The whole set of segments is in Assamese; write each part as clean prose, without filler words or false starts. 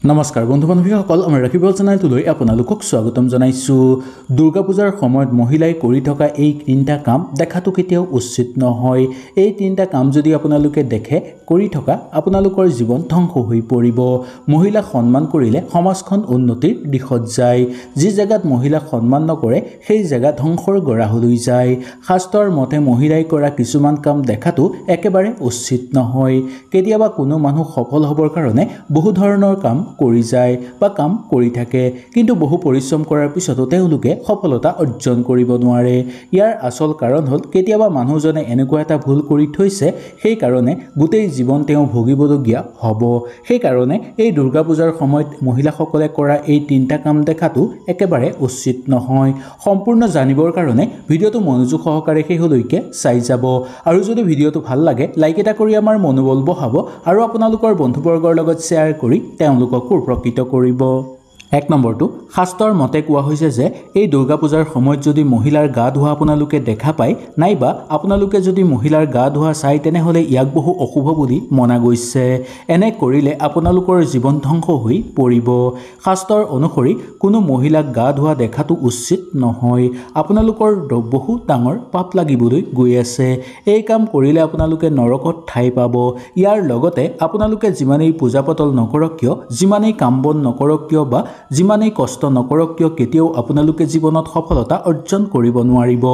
নমস্কাৰ বন্ধু বান্ধৱীসকল আমাৰ ৰাখিবল চেনেলটোলৈ আপোনালোকক স্বাগতম জনাইছো। দুৰ্গা পূজাৰ সময়ত মহিলাই কৰি থকা এই তিনিটা কাম দেখাটো কেতিয়াও উচিত নহয়। এই তিনিটা কাম যদি আপোনালোকে দেখে কৰি থকা আপোনালোকৰ জীৱন ধ্বংস হৈ পৰিব। মহিলাক সন্মান কৰিলে সমাজখন উন্নতিৰ দিশত যায়। যি জেগাত মহিলাক সন্মান নকৰে সেই জেগা ধ্বংসৰ গৰাহলৈ যায়। শাস্ত্ৰৰ মতে মহিলাই কৰা কিছুমান কাম দেখাটো একেবাৰে উচিত নহয়। কেতিয়াবা কোনো মানুহ সফল হ'বৰ কাৰণে বহু ধৰণৰ কাম কৰি যায় বা কাম কৰি থাকে, কিন্তু বহু পৰিশ্ৰম কৰাৰ পিছতো তেওঁলোকে সফলতা অৰ্জন কৰিব নোৱাৰে। ইয়াৰ আচল কাৰণ হ'ল কেতিয়াবা মানুহজনে এনেকুৱা এটা ভুল কৰি থৈছে, সেই কাৰণে গোটেই জীৱন তেওঁ ভুগিবলগীয়া হ'ব। সেইকাৰণে এই দুৰ্গা পূজাৰ সময়ত মহিলাসকলে কৰা এই তিনিটা কাম দেখাটো একেবাৰে উচিত নহয়। সম্পূৰ্ণ জানিবৰ কাৰণে ভিডিঅ'টো মনোযোগ সহকাৰে শেষলৈকে চাই যাব। আৰু যদি ভিডিঅ'টো ভাল লাগে লাইক এটা কৰি আমাৰ মনোবল বঢ়াব আৰু আপোনালোকৰ বন্ধুবৰ্গৰ লগত শ্বেয়াৰ কৰি তেওঁলোকক উপকৃত কৰিব। 1 নম্বৰটো, শাস্ত্ৰৰ মতে কোৱা হৈছে যে এই দুৰ্গা পূজাৰ সময়ত যদি মহিলাৰ গা ধোৱা আপোনালোকে দেখা পায় নাইবা আপোনালোকে যদি মহিলাৰ গা ধোৱা চাই তেনেহ'লে ইয়াক বহু অশুভ বুলি মনা গৈছে। এনে কৰিলে আপোনালোকৰ জীৱন ধ্বংস হৈ পৰিব। শাস্ত্ৰৰ অনুসৰি কোনো মহিলাক গা ধোৱা দেখাটো উচিত নহয়। আপোনালোকৰ বহু ডাঙৰ পাপ লাগিবলৈ গৈ আছে। এই কাম কৰিলে আপোনালোকে নৰকত ঠাই পাব। ইয়াৰ লগতে আপোনালোকে যিমানেই পূজা পাতল নকৰক কিয়, যিমানেই কাম বন নকৰক কিয় বা যিমানেই কষ্ট নকৰক কিয় কেতিয়াও আপোনালোকে জীৱনত সফলতা অৰ্জন কৰিব নোৱাৰিব।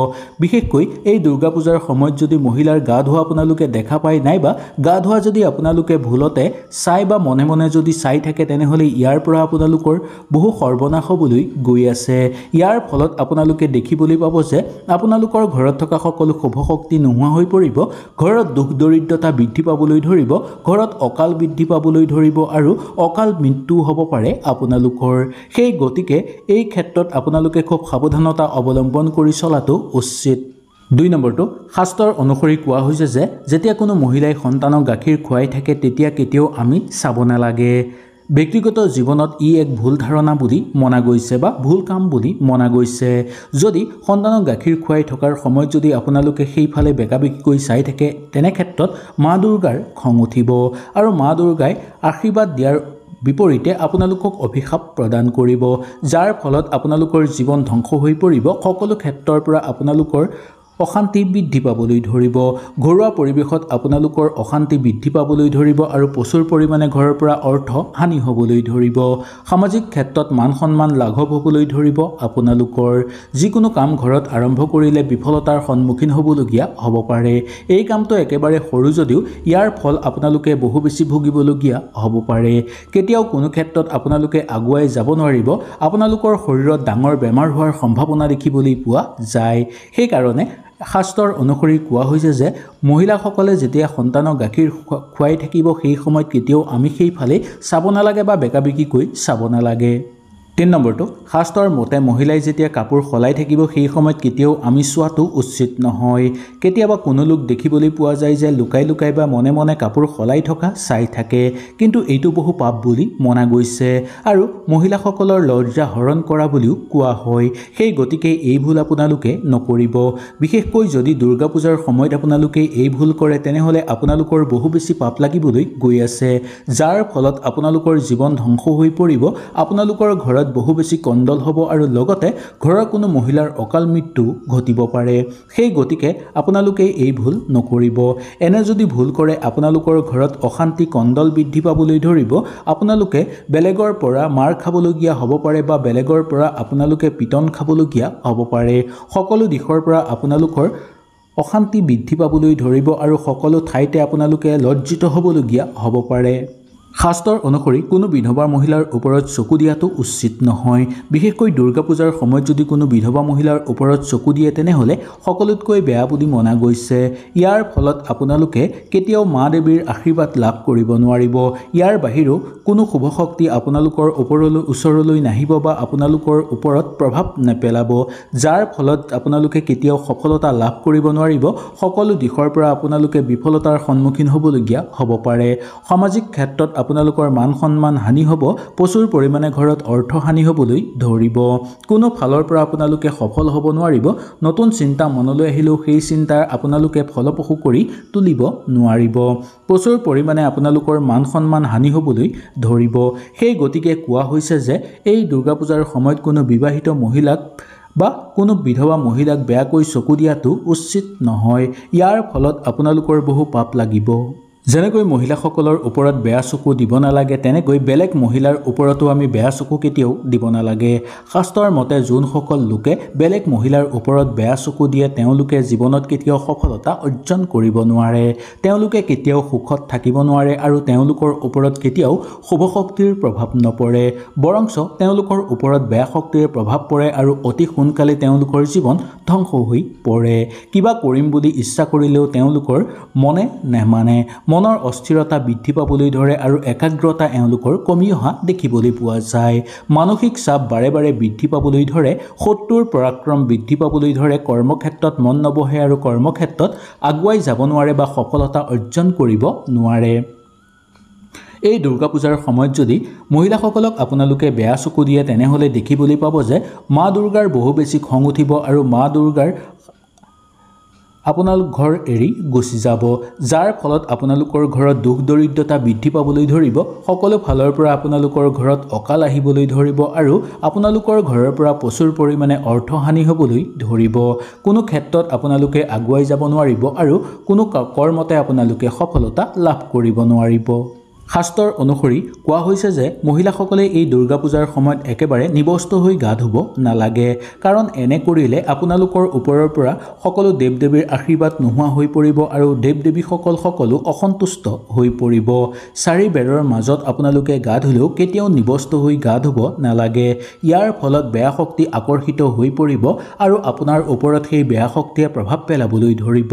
বিশেষকৈ এই দুৰ্গা পূজাৰ সময়ত যদি মহিলাৰ গা ধোৱা আপোনালোকে দেখা পায় নাইবা গা ধোৱা যদি আপোনালোকে ভুলতে চাই বা মনে মনে যদি চাই থাকে তেনেহ'লে ইয়াৰ পৰা আপোনালোকৰ বহু সৰ্বনাশ হ'বলৈ গৈ আছে। ইয়াৰ ফলত আপোনালোকে দেখিবলৈ পাব যে আপোনালোকৰ ঘৰত থকা সকলো শুভ শক্তি নোহোৱা হৈ পৰিব, ঘৰত দুখ দৰিদ্ৰতা বৃদ্ধি পাবলৈ ধৰিব, ঘৰত অকাল বৃদ্ধি পাবলৈ ধৰিব আৰু অকাল মৃত্যু হ'ব পাৰে আপোনালোকৰ। সেই গতিকে এই ক্ষেত্ৰত আপোনালোকে খুব সাৱধানতা অৱলম্বন কৰি চলাটো উচিত। 2 নম্বৰটো, শাস্ত্ৰৰ অনুসৰি কোৱা হৈছে যে যেতিয়া কোনো মহিলাই সন্তানক গাখীৰ খুৱাই থাকে তেতিয়া কেতিয়াও আমি চাব নালাগে। ব্যক্তিগত জীৱনত ই এক ভুল ধাৰণা বুলি মনা গৈছে বা ভুল কাম বুলি মনা গৈছে। যদি সন্তানক গাখীৰ খুৱাই থকাৰ সময়ত যদি আপোনালোকে সেইফালে বেকাবেকিকৈ চাই থাকে তেনে ক্ষেত্ৰত মা দুৰ্গাৰ খং উঠিব আৰু মা দুৰ্গাই আশীৰ্বাদ দিয়াৰ বিপৰীতে আপোনালোকক অভিশাপ প্ৰদান কৰিব, যাৰ ফলত আপোনালোকৰ জীৱন ধ্বংস হৈ পৰিব। সকলো ক্ষেত্ৰৰ পৰা আপোনালোকৰ অশান্তি বৃদ্ধি পাবলৈ ধৰিব। ঘৰুৱা পৰিৱেশত আপোনালোকৰ অশান্তি বৃদ্ধি পাবলৈ ধৰিব আৰু প্ৰচুৰ পৰিমাণে ঘৰৰ পৰা অৰ্থ হানি হ'বলৈ ধৰিব। সামাজিক ক্ষেত্ৰত মান সন্মান লাঘৱ হ'বলৈ ধৰিব আপোনালোকৰ। যিকোনো কাম ঘৰত আৰম্ভ কৰিলে বিফলতাৰ সন্মুখীন হ'বলগীয়া হ'ব পাৰে। এই কামটো একেবাৰে সৰু যদিও ইয়াৰ ফল আপোনালোকে বহু বেছি ভুগিবলগীয়া হ'ব পাৰে। কেতিয়াও কোনো ক্ষেত্ৰত আপোনালোকে আগুৱাই যাব নোৱাৰিব। আপোনালোকৰ শৰীৰত ডাঙৰ বেমাৰ হোৱাৰ সম্ভাৱনা দেখিবলৈ পোৱা যায়। সেইকাৰণে শাস্ত্ৰৰ অনুসৰি কোৱা হৈছে যে মহিলাসকলে যেতিয়া সন্তানক গাখীৰ খুৱাই থাকিব সেই সময়ত কেতিয়াও আমি সেইফালে চাব নালাগে বা বেকাবেকিকৈ চাব নালাগে। 3 নম্বৰটো, শাস্ত্ৰৰ মতে মহিলাই যেতিয়া কাপোৰ সলাই থাকিব সেই সময়ত কেতিয়াও আমি চোৱাটো উচিত নহয়। কেতিয়াবা কোনো লোক দেখিবলৈ পোৱা যায় যে লুকাই লুকাই বা মনে মনে কাপোৰ সলাই থকা চাই থাকে, কিন্তু এইটো বহু পাপ বুলি মনা গৈছে আৰু মহিলাসকলৰ লজ্জা হৰণ কৰা বুলিও কোৱা হয়। সেই গতিকে এই ভুল আপোনালোকে নকৰিব। বিশেষকৈ যদি দুৰ্গা পূজাৰ সময়ত আপোনালোকে এই ভুল কৰে তেনেহ'লে আপোনালোকৰ বহু বেছি পাপ লাগিবলৈ গৈ আছে, যাৰ ফলত আপোনালোকৰ জীৱন ধ্বংস হৈ পৰিব। আপোনালোকৰ ঘৰত বহু বেছি কণ্ডল হ'ব আৰু লগতে ঘৰৰ কোনো মহিলাৰ অকাল মৃত্যু ঘটিব পাৰে। সেই গতিকে আপোনালোকে এই ভুল নকৰিব। এনে যদি ভুল কৰে আপোনালোকৰ ঘৰত অশান্তি কণ্ডল বৃদ্ধি পাবলৈ ধৰিব। আপোনালোকে বেলেগৰ পৰা মাৰ খাবলগীয়া হ'ব পাৰে বা বেলেগৰ পৰা আপোনালোকে পিটন খাবলগীয়া হ'ব পাৰে। সকলো দিশৰ পৰা আপোনালোকৰ অশান্তি বৃদ্ধি পাবলৈ ধৰিব আৰু সকলো ঠাইতে আপোনালোকে লজ্জিত হ'বলগীয়া হ'ব পাৰে। শাস্ত্ৰৰ অনুসৰি কোনো বিধৱা মহিলাৰ ওপৰত চকু দিয়াটো উচিত নহয়। বিশেষকৈ দুৰ্গা পূজাৰ সময়ত যদি কোনো বিধৱা মহিলাৰ ওপৰত চকু দিয়ে তেনেহ'লে সকলোতকৈ বেয়া বুলি মনা গৈছে। ইয়াৰ ফলত আপোনালোকে কেতিয়াও মা দেৱীৰ আশীৰ্বাদ লাভ কৰিব নোৱাৰিব। ইয়াৰ বাহিৰেও কোনো শুভ শক্তি আপোনালোকৰ ওচৰলৈ নাহিব বা আপোনালোকৰ ওপৰত প্ৰভাৱ নেপেলাব, যাৰ ফলত আপোনালোকে কেতিয়াও সফলতা লাভ কৰিব নোৱাৰিব। সকলো দিশৰ পৰা আপোনালোকে বিফলতাৰ সন্মুখীন হ'বলগীয়া হ'ব পাৰে। সামাজিক ক্ষেত্ৰত আপোনালোকৰ মান সন্মান হানি হ'ব, প্ৰচুৰ পৰিমাণে ঘৰত অৰ্থ হানি হ'বলৈ ধৰিব। কোনো ফালৰ পৰা আপোনালোকে সফল হ'ব নোৱাৰিব। নতুন চিন্তা মনলৈ আহিলেও সেই চিন্তাৰ আপোনালোকে ফলপ্ৰসূ কৰি তুলিব নোৱাৰিব। প্ৰচুৰ পৰিমাণে আপোনালোকৰ মান সন্মান হানি হ'বলৈ ধৰিব। সেই গতিকে কোৱা হৈছে যে এই দুৰ্গা পূজাৰ সময়ত কোনো বিবাহিত মহিলাক বা কোনো বিধৱা মহিলাক বেয়াকৈ চকু দিয়াটো উচিত নহয়। ইয়াৰ ফলত আপোনালোকৰ বহু পাপ লাগিব। যেনেকৈ মহিলাসকলৰ ওপৰত বেয়া চকু দিব নালাগে, তেনেকৈ বেলেগ মহিলাৰ ওপৰতো আমি বেয়া চকু কেতিয়াও দিব নালাগে। শাস্ত্ৰৰ মতে যোনসকল লোকে বেলেগ মহিলাৰ ওপৰত বেয়া চকু দিয়ে তেওঁলোকে জীৱনত কেতিয়াও সফলতা অৰ্জন কৰিব নোৱাৰে। তেওঁলোকে কেতিয়াও সুখত থাকিব নোৱাৰে আৰু তেওঁলোকৰ ওপৰত কেতিয়াও শুভ শক্তিৰ প্ৰভাৱ নপৰে। বৰঞ্চ তেওঁলোকৰ ওপৰত বেয়া শক্তিৰ প্ৰভাৱ পৰে আৰু অতি সোনকালে তেওঁলোকৰ জীৱন ধ্বংস হৈ পৰে। কিবা কৰিম বুলি ইচ্ছা কৰিলেও তেওঁলোকৰ মনে নেমানে। মনৰ অস্থিৰতা বৃদ্ধি পাবলৈ ধৰে আৰু একাগ্ৰতা এওঁলোকৰ কমি অহা দেখিবলৈ পোৱা যায়। মানসিক চাপ বাৰে বাৰে বৃদ্ধি পাবলৈ ধৰে। শত্ৰুৰ পৰাক্ৰম বৃদ্ধি পাবলৈ ধৰে। কৰ্মক্ষেত্ৰত মন নবহে আৰু কৰ্মক্ষেত্ৰত আগুৱাই যাব নোৱাৰে বা সফলতা অৰ্জন কৰিব নোৱাৰে। এই দুৰ্গা পূজাৰ সময়ত যদি মহিলাসকলক আপোনালোকে বেয়া চকু দিয়ে তেনেহ'লে দেখিবলৈ পাব যে মা দুৰ্গাৰ বহু বেছি খং উঠিব আৰু মা দুৰ্গাৰ আপোনালোক ঘৰ এৰি গুচি যাব, যাৰ ফলত আপোনালোকৰ ঘৰত দুখ দৰিদ্ৰতা বৃদ্ধি পাবলৈ ধৰিব। সকলো ফালৰ পৰা আপোনালোকৰ ঘৰত অকাল আহিবলৈ ধৰিব আৰু আপোনালোকৰ ঘৰৰ পৰা প্ৰচুৰ পৰিমাণে অৰ্থহানি হ'বলৈ ধৰিব। কোনো ক্ষেত্ৰত আপোনালোকে আগুৱাই যাব নোৱাৰিব আৰু কোনো কৰ্মতে আপোনালোকে সফলতা লাভ কৰিব নোৱাৰিব। শাস্ত্ৰৰ অনুসৰি কোৱা হৈছে যে মহিলাসকলে এই দুৰ্গা পূজাৰ সময়ত একেবাৰে নিবস্ত হৈ গা ধুব নালাগে, কাৰণ এনে কৰিলে আপোনালোকৰ ওপৰৰ পৰা সকলো দেৱ দেৱীৰ আশীৰ্বাদ নোহোৱা হৈ পৰিব আৰু দেৱ দেৱীসকল সকলো অসন্তুষ্ট হৈ পৰিব। চাৰি বেৰৰ মাজত আপোনালোকে গা ধুলেও কেতিয়াও নিবস্ত হৈ গা ধুব নালাগে। ইয়াৰ ফলত বেয়া শক্তি আকৰ্ষিত হৈ পৰিব আৰু আপোনাৰ ওপৰত সেই বেয়া শক্তিয়ে প্ৰভাৱ পেলাবলৈ ধৰিব।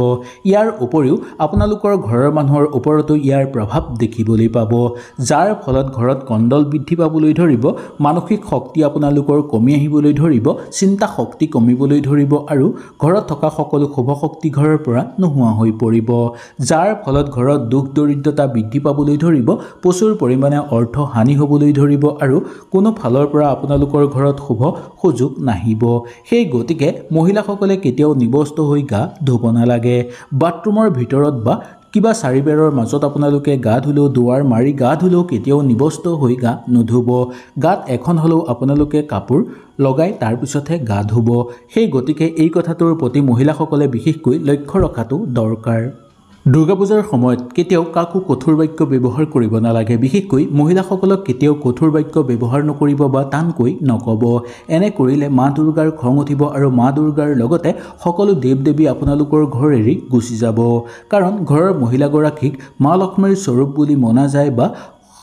ইয়াৰ উপৰিও আপোনালোকৰ ঘৰৰ মানুহৰ ওপৰতো ইয়াৰ প্ৰভাৱ দেখিবলৈ পাব, যাৰ ফলত ঘৰত কণ্ডল বৃদ্ধি পাবলৈ ধৰিব। মানসিক শক্তি আপোনালোকৰ কমি আহিবলৈ ধৰিব। চিন্তা শক্তি কমিবলৈ ধৰিব আৰু ঘৰত থকা সকলো শুভ শক্তি ঘৰৰ পৰা নোহোৱা হৈ পৰিব, যাৰ ফলত ঘৰত দুখ দৰিদ্ৰতা বৃদ্ধি পাবলৈ ধৰিব। প্ৰচুৰ পৰিমাণে অৰ্থ হানি হ'বলৈ ধৰিব আৰু কোনো ফালৰ পৰা আপোনালোকৰ ঘৰত শুভ সুযোগ নাহিব। সেই গতিকে মহিলাসকলে কেতিয়াও নিবস্ত হৈ গা ধুব নালাগে। বাথৰুমৰ ভিতৰত বা কিবা চাৰিবেৰৰ মাজত আপোনালোকে গা ধুলেও, দুৱাৰ মাৰি গা ধুলেও কেতিয়াও নিবস্ত হৈ গা নুধুব। গাত এখন হ'লেও আপোনালোকে কাপোৰ লগাই তাৰপিছতহে গা ধুব। সেই গতিকে এই কথাটোৰ প্ৰতি মহিলাসকলে বিশেষকৈ লক্ষ্য ৰখাটো দৰকাৰ। দুৰ্গা পূজাৰ সময়ত কেতিয়াও কাকো কঠোৰ বাক্য ব্যৱহাৰ কৰিব নালাগে। বিশেষকৈ মহিলাসকলক কেতিয়াও কঠোৰ বাক্য ব্যৱহাৰ নকৰিব বা টানকৈ নক'ব। এনে কৰিলে মা দুৰ্গাৰ খং উঠিব আৰু মা দুৰ্গাৰ লগতে সকলো দেৱ দেৱী আপোনালোকৰ ঘৰ এৰি গুচি যাব। কাৰণ ঘৰৰ মহিলাগৰাকীক মা লক্ষ্মীৰ স্বৰূপ বুলি মনা যায় বা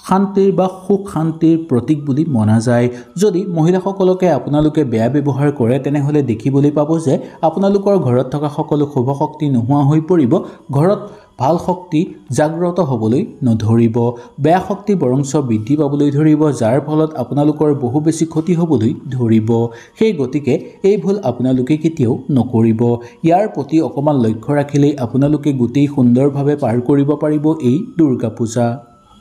শান্তিৰ বা সুখ শান্তিৰ প্ৰতীক বুলি মনা যায়। যদি মহিলাসকলকে আপোনালোকে বেয়া ব্যৱহাৰ কৰে তেনেহ'লে দেখিবলৈ পাব যে আপোনালোকৰ ঘৰত থকা সকলো শুভ শক্তি নোহোৱা হৈ পৰিব। ঘৰত ভাল শক্তি জাগ্ৰত হ'বলৈ নধৰিব, বেয়া শক্তি বৰঞ্চ বৃদ্ধি পাবলৈ ধৰিব, যাৰ ফলত আপোনালোকৰ বহু বেছি ক্ষতি হ'বলৈ ধৰিব। সেই গতিকে এই ভুল আপোনালোকে কেতিয়াও নকৰিব। ইয়াৰ প্ৰতি অকণমান লক্ষ্য ৰাখিলেই আপোনালোকে গোটেই সুন্দৰভাৱে পাৰ কৰিব পাৰিব এই দুৰ্গা পূজা।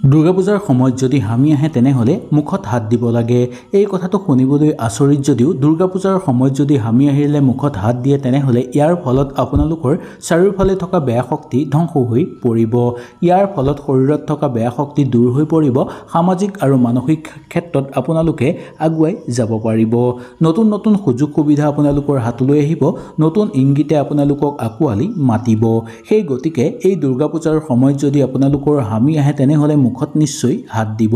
দুৰ্গা পূজাৰ সময়ত যদি হামি আহে তেনেহ'লে মুখত হাত দিব লাগে। এই কথাটো শুনিবলৈ আচৰিত যদিও দুৰ্গা পূজাৰ সময়ত যদি হামি আহিলে মুখত হাত দিয়ে তেনেহ'লে ইয়াৰ ফলত আপোনালোকৰ চাৰিওফালে থকা বেয়া শক্তি ধ্বংস হৈ পৰিব। ইয়াৰ ফলত শৰীৰত থকা বেয়া শক্তি দূৰ হৈ পৰিব। সামাজিক আৰু মানসিক ক্ষেত্ৰত আপোনালোকে আগুৱাই যাব পাৰিব। নতুন নতুন সুযোগ সুবিধা আপোনালোকৰ হাতলৈ আহিব। নতুন ইংগিতে আপোনালোকক আঁকোৱালি মাতিব। সেই গতিকে এই দুৰ্গা পূজাৰ সময়ত যদি আপোনালোকৰ হামি আহে তেনেহ'লে মুখত নিশ্চয় হাত দিব।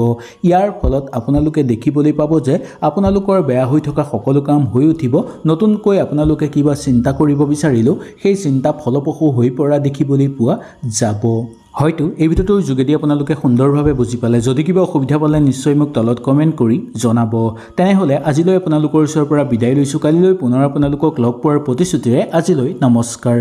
ইয়াৰ ফলত আপোনালোকে দেখিবলৈ পাব যে আপোনালোকৰ বেয়া হৈ থকা সকলো কাম হৈ উঠিব। নতুনকৈ আপোনালোকে কিবা চিন্তা কৰিব বিচাৰিলেও সেই চিন্তা ফলপ্ৰসূ হৈ পৰা দেখিবলৈ পোৱা যাব। হয়তো এই ভিডিঅ'টোৰ যোগেদি আপোনালোকে সুন্দৰভাৱে বুজি পালে। যদি কিবা অসুবিধা পালে নিশ্চয় মোক তলত কমেণ্ট কৰি জনাব। তেনেহ'লে আজিলৈ আপোনালোকৰ ওচৰৰ পৰা বিদায় লৈছোঁ। কালিলৈ পুনৰ আপোনালোকক লগ পোৱাৰ প্ৰতিশ্ৰুতিৰে আজিলৈ নমস্কাৰ।